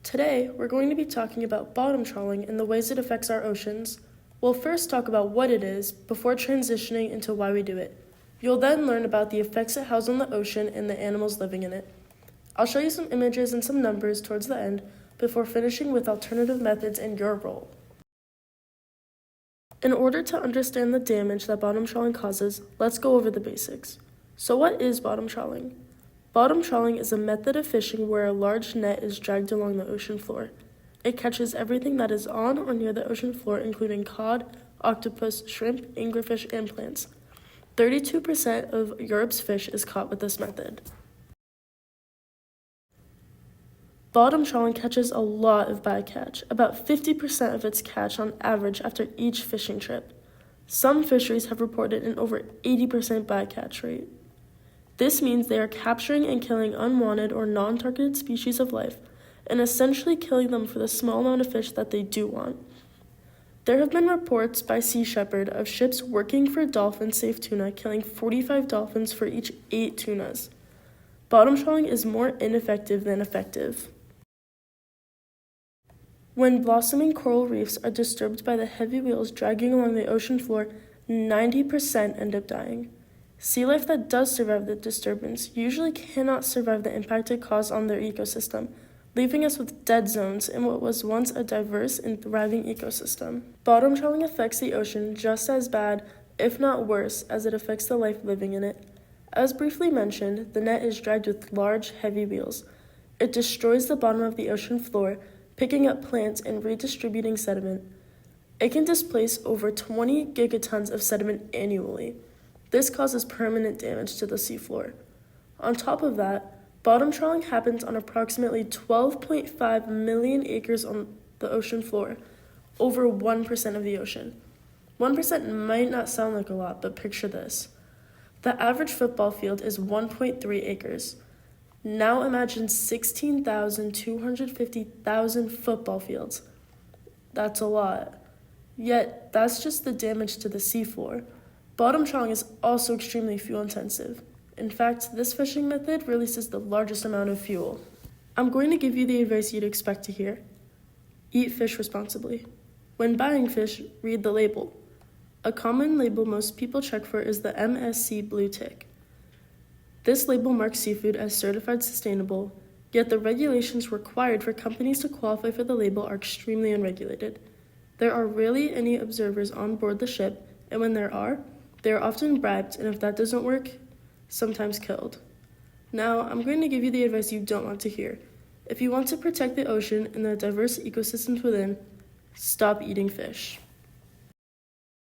Today, we're going to be talking about bottom trawling and the ways it affects our oceans. We'll first talk about what it is before transitioning into why we do it. You'll then learn about the effects it has on the ocean and the animals living in it. I'll show you some images and some numbers towards the end before finishing with alternative methods and your role. In order to understand the damage that bottom trawling causes, let's go over the basics. So what is bottom trawling? Bottom trawling is a method of fishing where a large net is dragged along the ocean floor. It catches everything that is on or near the ocean floor, including cod, octopus, shrimp, anglerfish, and plants. 32% of Europe's fish is caught with this method. Bottom trawling catches a lot of bycatch, about 50% of its catch on average after each fishing trip. Some fisheries have reported an over 80% bycatch rate. This means they are capturing and killing unwanted or non-targeted species of life and essentially killing them for the small amount of fish that they do want. There have been reports by Sea Shepherd of ships working for dolphin-safe tuna killing 45 dolphins for each 8 tunas. Bottom trawling is more ineffective than effective. When blossoming coral reefs are disturbed by the heavy wheels dragging along the ocean floor, 90% end up dying. Sea life that does survive the disturbance usually cannot survive the impact it caused on their ecosystem, leaving us with dead zones in what was once a diverse and thriving ecosystem. Bottom trawling affects the ocean just as bad, if not worse, as it affects the life living in it. As briefly mentioned, the net is dragged with large, heavy wheels. It destroys the bottom of the ocean floor, picking up plants and redistributing sediment. It can displace over 20 gigatons of sediment annually. This causes permanent damage to the seafloor. On top of that, bottom trawling happens on approximately 12.5 million acres on the ocean floor, over 1% of the ocean. 1% might not sound like a lot, but picture this. The average football field is 1.3 acres. Now imagine 16,250,000 football fields. That's a lot. Yet, that's just the damage to the seafloor. Bottom trawling is also extremely fuel intensive. In fact, this fishing method releases the largest amount of fuel. I'm going to give you the advice you'd expect to hear. Eat fish responsibly. When buying fish, read the label. A common label most people check for is the MSC blue tick. This label marks seafood as certified sustainable, yet the regulations required for companies to qualify for the label are extremely unregulated. There are rarely any observers on board the ship, and when there are, they are often bribed, and if that doesn't work, sometimes killed. Now, I'm going to give you the advice you don't want to hear. If you want to protect the ocean and the diverse ecosystems within, stop eating fish.